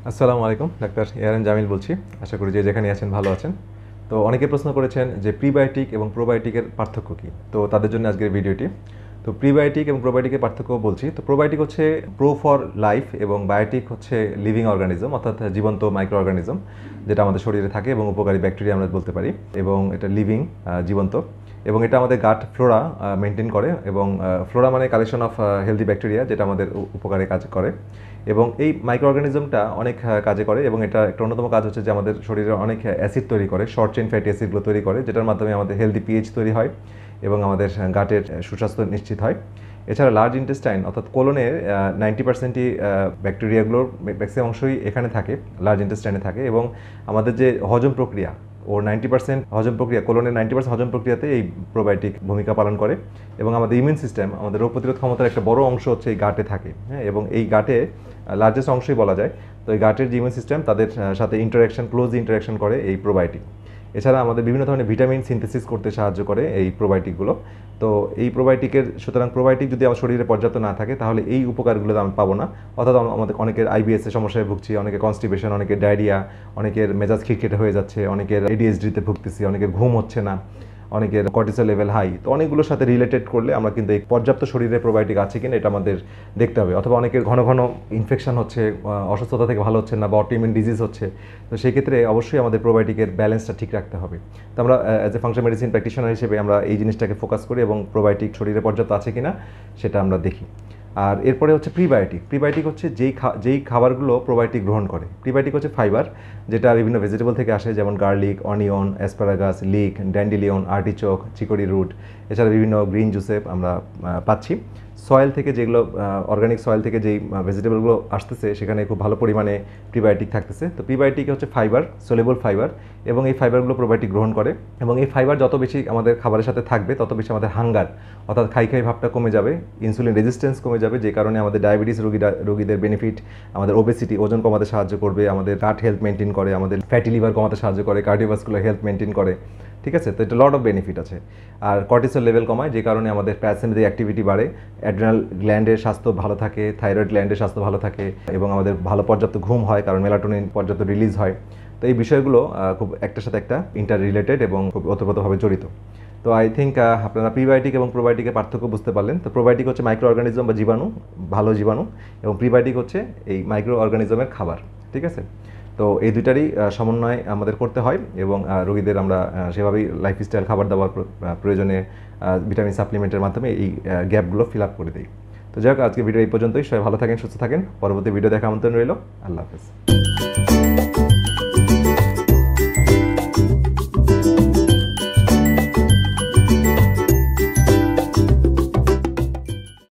আসসালামু আলাইকুম, ডাক্তার এআরএন জামিল বলছি। আশা করি যে যেখানে আছেন ভালো আছেন। তো অনেকে প্রশ্ন করেছেন যে প্রিবায়োটিক এবং প্রোবায়োটিকের পার্থক্য কী। তো তাদের জন্য আজকের ভিডিওটি। তো প্রিবায়োটিক এবং প্রোবায়োটিকের পার্থক্য বলছি। তো প্রোবায়োটিক হচ্ছে প্রো ফর লাইফ এবং বায়োটিক হচ্ছে লিভিং অর্গানিজম, অর্থাৎ জীবন্ত মাইক্রো অর্গানিজম, যেটা আমাদের শরীরে থাকে এবং উপকারী ব্যাকটেরিয়া আমরা বলতে পারি, এবং এটা লিভিং, জীবন্ত, এবং এটা আমাদের গাট ফ্লোরা মেনটেন করে, এবং ফ্লোরা মানে কালেকশন অফ হেলদি ব্যাকটেরিয়া, যেটা আমাদের উপকারে কাজ করে। এবং এই মাইক্রো অর্গানিজমটা অনেক কাজে করে, এবং এটা একটা অন্যতম কাজ হচ্ছে যে আমাদের শরীরে অনেক অ্যাসিড তৈরি করে, শর্ট চেইন ফ্যাটি অ্যাসিডগুলো তৈরি করে, যেটার মাধ্যমে আমাদের হেলদি পিএইচ তৈরি হয় এবং আমাদের গাটের সুস্বাস্থ্য নিশ্চিত হয়। এছাড়া লার্জ ইন্টেস্টাইন অর্থাৎ কোলনের 90%ই ব্যাকটেরিয়াগুলোর ম্যাক্সিমাম অংশই এখানে থাকে, লার্জ ইন্টেস্টাইনে থাকে, এবং আমাদের যে হজম প্রক্রিয়া, ওর 90% হজম প্রক্রিয়া, কোলনের 90% হজম প্রক্রিয়াতে এই প্রোবায়োটিক ভূমিকা পালন করে। এবং আমাদের ইমিউন সিস্টেম, আমাদের রোগ প্রতিরোধ ক্ষমতার একটা বড় অংশ হচ্ছে এই গাটে থাকে, হ্যাঁ, এবং এই গাটে লার্জেস্ট অংশই বলা যায়। তো এই গাটের যে ইমিউন সিস্টেম, তাদের সাথে ক্লোজ ইন্টারাকশন করে এই প্রোবায়োটিক। এছাড়া আমাদের বিভিন্ন ধরনের ভিটামিন সিনথেসিস করতে সাহায্য করে এই প্রোবায়োটিকগুলো। তো এই সুতরাং প্রোবায়োটিক যদি আমার শরীরে পর্যাপ্ত না থাকে, তাহলে এই উপকারগুলো আমি পাবো না। অর্থাৎ আমাদের অনেকের আইবিএসের সমস্যায় ভুগছি, অনেকের কনস্টিপেশন, অনেকের ডায়রিয়া, অনেকের মেজাজ খিটখিটে হয়ে যাচ্ছে, অনেকের এডিএসডিতে ভুগতেছি, অনেকের ঘুম হচ্ছে না, অনেকের কর্টিসল লেভেল হাই। তো অনেকগুলোর সাথে রিলেটেড করলে আমরা কিন্তু এই পর্যাপ্ত শরীরে প্রোবায়োটিক আছে কিনা এটা আমাদের দেখতে হবে। অথবা অনেকের ঘন ঘন ইনফেকশন হচ্ছে, অসুস্থতা থেকে ভালো হচ্ছে না, বা অটোইমিউন ডিজিজ হচ্ছে। তো সেই ক্ষেত্রে অবশ্যই আমাদের প্রোবায়োটিকের ব্যালেন্সটা ঠিক রাখতে হবে। তো আমরা as a function medicine practitioner হিসেবে আমরা এই জিনিসটাকে ফোকাস করি, এবং প্রোবায়োটিক শরীরে পর্যাপ্ত আছে কিনা সেটা আমরা দেখি। আর এরপরে হচ্ছে প্রিবায়োটিক। প্রিবায়োটিক হচ্ছে যেই খাবারগুলো প্রোবায়োটিক গ্রহণ করে। প্রিবায়োটিক হচ্ছে ফাইবার, যেটা বিভিন্ন ভেজিটেবল থেকে আসে, যেমন garlic, onion, asparagus, leek, dandelion, artichoke, chicory root. এছাড়া বিভিন্ন গ্রিন জুসে আমরা পাচ্ছি। সয়েল থেকে যেগুলো, অর্গানিক সয়েল থেকে যেই ভেজিটেবলগুলো আসতেছে, সেখানে খুব ভালো পরিমাণে প্রিবায়োটিক থাকতেছে। তো প্রিবায়োটিক হচ্ছে ফাইবার, সোলেবল ফাইবার, এবং এই ফাইবারগুলো প্রোবায়োটিক গ্রহণ করে। এবং এই ফাইবার যত বেশি আমাদের খাবারের সাথে থাকবে, তত বেশি আমাদের হাঙ্গার, অর্থাৎ খাই ভাবটা কমে যাবে, ইনসুলিন রেজিস্ট্যান্স কমে যাবে, যে কারণে আমাদের ডায়াবেটিস রোগীদের বেনিফিট, আমাদের ওবেসিটি, ওজন কমাতে সাহায্য করবে, আমাদের গাট হেলথ মেনটেন করে, আমাদের ফ্যাটি লিভার কমাতে সাহায্য করে, কার্ডিওভাস্কুলার হেলথ মেনটেন করে। ঠিক আছে, তো এটা লট অফ বেনিফিট আছে। আর কর্টিসল লেভেল কমায়, যে কারণে আমাদের প্যারাসিম্পথেটিক অ্যাক্টিভিটি বাড়ে, অ্যাড্রিনাল গ্ল্যান্ডের স্বাস্থ্য ভালো থাকে, থাইরয়েড গ্ল্যান্ডের স্বাস্থ্য ভালো থাকে, এবং আমাদের ভালো পর্যাপ্ত ঘুম হয়, কারণ মেলাটোনিন পর্যাপ্ত রিলিজ হয়। তো এই বিষয়গুলো খুব একটার সাথে একটা ইন্টার রিলেটেড এবং খুব ওতপ্রোতভাবে জড়িত। তো আই থিঙ্ক আপনারা প্রিবায়োটিক এবং প্রোবায়োটিকের পার্থক্য বুঝতে পারলেন। তো প্রোবায়োটিক হচ্ছে মাইক্রো অর্গানিজম বা জীবাণু, ভালো জীবাণু, এবং প্রিবায়োটিক হচ্ছে এই মাইক্রো অর্গানিজমের খাবার। ঠিক আছে, তো এই দুইটারই সমন্বয় আমাদের করতে হয়, এবং রোগীদের আমরা সেভাবেই লাইফস্টাইল, খাবার দাবার, প্রয়োজনে ভিটামিন সাপ্লিমেন্টের মাধ্যমে এই গ্যাপগুলো ফিল আপ করে দিই। তো যাই হোক, আজকে ভিডিও এই পর্যন্তই। সবাই ভালো থাকেন, সুস্থ থাকেন। পরবর্তী ভিডিও দেখা আমন্ত্রণ রইল। আল্লাহ হাফেজ।